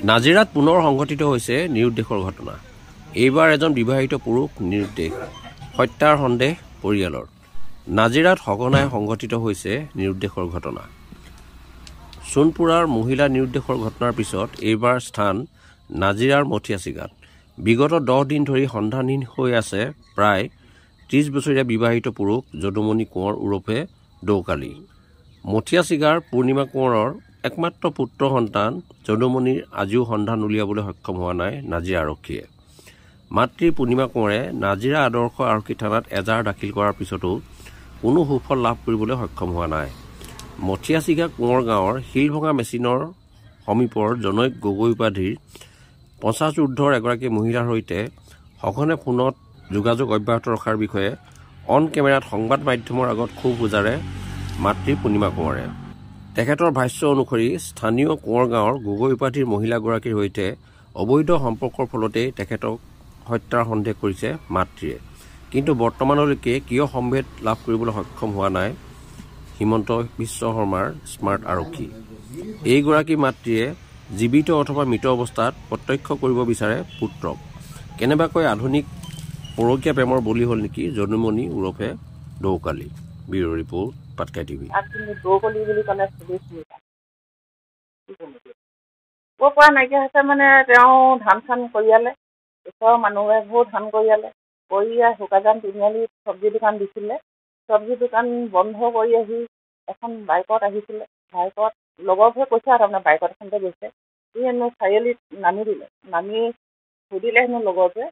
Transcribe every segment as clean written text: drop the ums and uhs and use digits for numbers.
নাজিৰাত পুনৰ সংঘটিত হৈছে নিৰুদ্দেশৰ ঘটনা। এইবাৰ এজন বিবাহিত পুৰুষ নিৰুদ্দেশ, হত্যাৰ সন্দেহ পৰিয়ালৰ। নাজিৰাত সঘনাই সংঘটিত হৈছে নিৰুদ্দেশৰ ঘটনা। সোণপুৰাৰ মহিলা নিৰুদ্দেশৰ ঘটনাৰ পিছত এইবাৰ স্থান নাজিৰাৰ মথিয়াচিগাত। বিগত 10 দিন ধৰি সন্ধানহীন হৈ আছে প্ৰায় 30 বছৰীয়া বিবাহিত পুৰুষ যদুমণি কোঁৱৰ ওৰফে দৌকালী। মথিয়াচিগাৰ পূৰ্ণিমা কোঁৱৰৰ একমাত্ৰ পুত্ৰ সন্তান যদুমণিৰ আজিও সন্ধান উলিয়াবলৈ সক্ষম হোৱা নাই নাজিৰা আৰক্ষীয়ে। মাতৃ পূৰ্ণিমা কোঁৱৰে নাজিৰা আদৰ্শ আৰক্ষী থানাত এজাহাৰ দাখিল কৰাৰ পিছতো কোনো সুফল লাভ কৰিবলৈ সক্ষম হোৱা নাই। মথিয়াচিগা কোঁৱৰ গাঁৱৰ শিলভঙা মেচিনৰ সমীপৰ জনৈক গগৈ উপাধিৰ 50 ঊৰ্ধৰ এগৰাকী মহিলাৰ সৈতে সঘনে ফোনত যোগাযোগ অব্যাহত ৰখাৰ বিষয়ে অন কেমেৰাত সংবাদ মাধ্যমৰ আগত ক্ষোভ বুজাৰে মাতৃ পূৰ্ণিমা কোঁৱৰে। তেখেতৰ ভাষ্য অনুসৰি স্থানীয় কোঁৱৰ গাঁৱৰ গগৈ উপাধিৰ মহিলাগৰাকীৰ সৈতে অবৈধ সম্পৰ্কৰ ফলতেই তেখেতক হত্যাৰ সন্দেহ কৰিছে মাতৃয়ে। কিন্তু বৰ্তমানলৈকে কিয় সম্ভেদ লাভ কৰিবলৈ সক্ষম হোৱা নাই হিমন্ত বিশ্ব শৰ্মাৰ স্মাৰ্ট আৰক্ষী। এইগৰাকী মাতৃয়ে জীৱিত অথবা মৃত অৱস্থাত প্ৰত্যক্ষ কৰিব বিচাৰে পুত্ৰক। কেনেবাকৈ আধুনিক পৰকীয়া প্ৰেমৰ বলি হ'ল নেকি যদুমণি ওৰফে Doukali. Bureau' report, Patkai TV. ক'ৰ পৰা নাইকিয়া হৈছে মানে তেওঁ ধান চান কৰিয়ালে, ওচৰৰ মানুহে বহুত ধান কৰিয়ালে, কৰি শুকাজান তিনিআলি চব্জি দোকান দিছিলে। চব্জি দোকান বন্ধ কৰি আহি এখন বাইকত আহিছিলে। বাইকত লগৰবোৰে কৈছে আৰু তাৰমানে বাইকত এখনতে গৈছে। সি হেনো চাৰিআলিত নামি দিলে, নামি সুধিলে হেনো লগৰটোৱে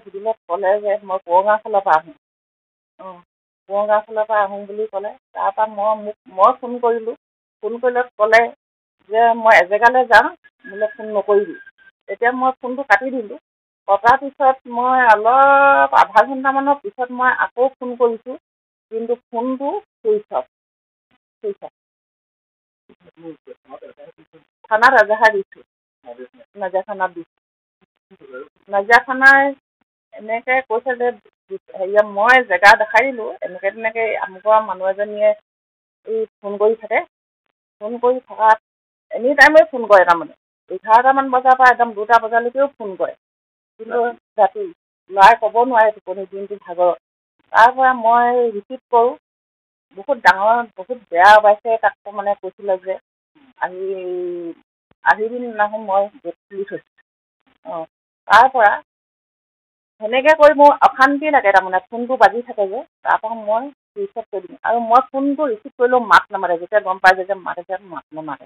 সুধিলে, ক'লে যে মই কোঁৱৰগাঁও ফালৰ পৰা আহোঁ। কোঁৱৰগাঁও ফালৰ পৰা আহোঁ বুলি ক'লে। তাৰপৰা মই ফোন কৰিলোঁ। ফোন কৰিলত ক'লে যে মই এজেগালৈ যাম, মোলৈ ফোন নকৰিবি। তেতিয়া মই ফোনটো কাটি দিলোঁ। কটাৰ পিছত মই অলপ আধা ঘণ্টামানৰ পিছত মই আকৌ ফোন কৰিছোঁ, কিন্তু ফোনটো চুইচ অফ। থানাত এজাহাৰ দিছোঁ, নাজিৰা থানাত দিছোঁ। নাজিৰা থানাই এনেকৈ কৈছে যে মই জেগা দেখাই দিলোঁ, এনেকৈ তেনেকৈ আমুকৰ মানুহ এজনীয়ে ফোন কৰি থাকে। ফোন কৰি থকাত এনি টাইমেই ফোন কৰে, তাৰমানে 11টামান বজাৰ পৰা একদম 2টা বজালৈকেও ফোন কৰে। কিন্তু ৰাতি ল'ৰাই ক'ব নোৱাৰে টোপনি দিনটো ভাগৰত। তাৰপৰা মই ৰিচিভ কৰোঁ। বহুত ডাঙৰ, বহুত বেয়া পাইছে। তাক মানে কৈছিলে যে আহিবি নাহোঁ, মই গেট খুলি থৈছোঁ। তাৰপৰা সেনেকৈ কৰি মোৰ অশান্তি লাগে, তাৰমানে ফোনটো বাজি থাকে যে। তাৰপৰা মই চুইচ অফ কৰি দিওঁ আৰু মই ফোনটো ৰিচিভ কৰিলেও মাত নামাতে। যেতিয়া গম পাই যে মাত নামাতে।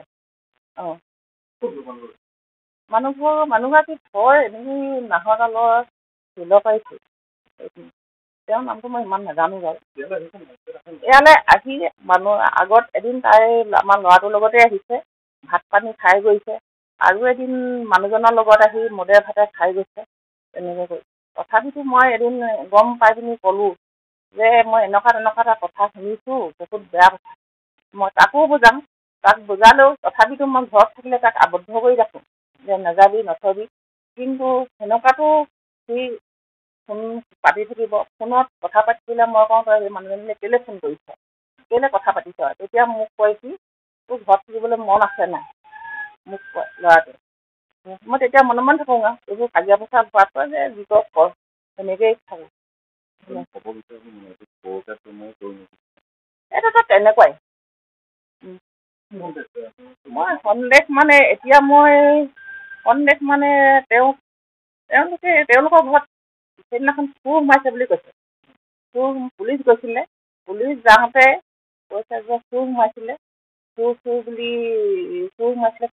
মানুহগৰাকী ঘৰ এনেই নাহৰডালৰ শিলবাৰীত। তেওঁৰ নামটো মই ইমান নাজানো বাৰু। ইয়ালৈ আহি আগত এদিন তাই আমাৰ ল'ৰাটোৰ লগতে আহিছে, ভাত পানী খাই গৈছে। আৰু এদিন মানুহজনৰ লগত আহি মদে ভাতে খাই গৈছে। তেনেকৈ কৰি তথাপিতো মই এদিন গম পাই পিনি ক'লোঁ যে মই এনেকুৱা এটা কথা শুনিছোঁ, বহুত বেয়া কথা। মই তাকো বুজাম, তাক বুজালেও তথাপিতো মই ঘৰত থাকিলে তাক আবদ্ধ কৰি ৰাখোঁ যে নাযাবি নথবি। কিন্তু সেনেকুৱাটো সি ফোন পাতি থাকিব। ফোনত কথা পাতিলে মই কওঁ, তই এই মানুহজনীলৈ কেলৈ ফোন কৰিছ, কেলৈ কথা পাতিছ। তেতিয়া মোক কয় কি, তোৰ ঘৰত থাকিবলৈ মন আছে নাই, মোক কয় ল'ৰাটোৱে। মই তেতিয়া মনে মনে থাকোঁ আৰু এইবোৰ কাজিয়া পেচাল হোৱাতকৈ যে যি কয় কৰ, তেনেকৈয়ে থাকোঁ। এইটোতো তেনেকুৱাই। মই সন্দেহ মানে তেওঁলোকৰ ঘৰত সেইদিনাখন চুৰ সোমাইছে বুলি কৈছে। পুলিচ গৈছিলে, পুলিচ যাওঁতে কৈছে যে চুৰ সোমাইছিলে,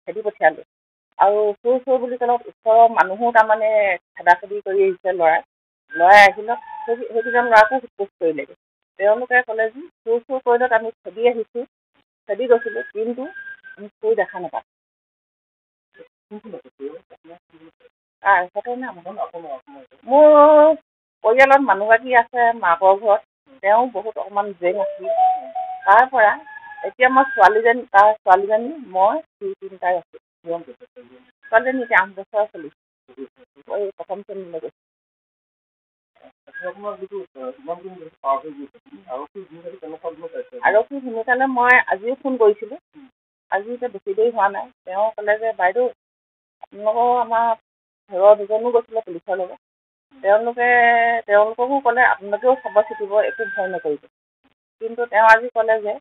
খেদি পঠিয়ালোঁ। আৰু চুৰ বুলি ক'লে ওচৰৰ মানুহো তাৰমানে খেদাখেদি কৰি আহিছে। ল'ৰাই আহিলত সেইকেইজন ল'ৰাকো সোধ কৰিলেগৈ। তেওঁলোকে ক'লে যে চুৰ কৰিলত আমি খেদি গৈছিলোঁ, কিন্তু আমি চুৰ দেখা নাপালোঁ। মোৰ পৰিয়ালত মানুহগৰাকী আছে মাকৰ ঘৰত, তেওঁ বহুত অকণমান জেং আছিল। তাৰপৰা এতিয়া মই ছোৱালীজনী মই তিনিটাই আছোঁ। ছোৱালীজনী এতিয়া 8 বছৰ চলিছে, প্ৰথম শ্ৰেণীলৈ গৈছে। আৰক্ষী ভূমিকালৈ মই আজিও ফোন কৰিছিলোঁ। আজি এতিয়া বেছি দেৰি হোৱা নাই। তেওঁ ক'লে যে বাইদেউ আপোনালোকৰ আমাৰ ঘৰৰ দুজনো গৈছিলে পুলিচৰ লগত। তেওঁলোককো ক'লে আপোনালোকেও খবৰ চিটিব, একো ভয় নকৰিব। কিন্তু তেওঁ আজি ক'লে যে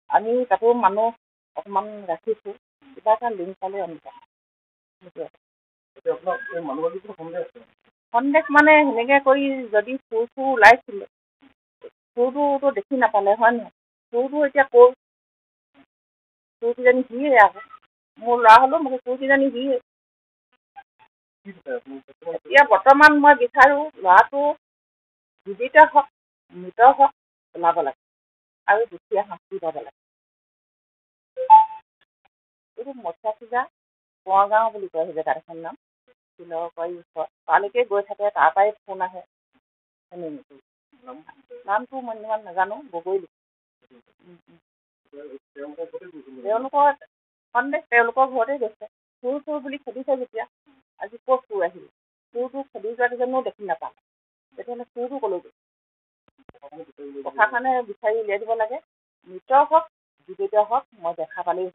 আমি তাতো মানুহ অকণমান ৰাখিছোঁ, কিবা এটা লিংক পালে আমি যাম। সন্দেহ মানে সেনেকৈ কৰি যদি চুৰ ওলাইছিলে, চুৰটোতো দেখি নাপালে হয় নহয়? চুৰটো এতিয়া ক'ৰ? চুৰ কিজানি সিয়ে আকৌ। মোৰ ল'ৰা হ'লেও মোক চুৰ কিজানি সিয়ে। এতিয়া বৰ্তমান মই বিচাৰোঁ ল'ৰাটো জীৱিত হওক, মৃত হওক, ওলাব লাগে আৰু দুখীয়া শাস্তি পাব লাগে। এইটো মৎস্যপূজা বৰগাঁও বুলি কয় সেই জেগাডোখৰ নাম। শিলবাৰীৰ ওচৰত তালৈকে গৈ থাকে, তাৰ পৰাই ফোন আহে। নামটো মই ইমান নাজানো, গগৈ লিখে। তেওঁলোকৰ সন্দেহ তেওঁলোকৰ ঘৰতে গৈছে। চুৰ বুলি খেদিছে যেতিয়া, আজি ক'ত চুৰ আহিল? চুৰটো খেদি যোৱা কেইজনো দেখি নাপালে, তেতিয়াহ'লে চুৰটো ক'লৈ গ'ল? প্ৰশাসনে বিচাৰি উলিয়াই দিব লাগে। মৃত হওক, জীৱিত হওক, মই দেখা পালেই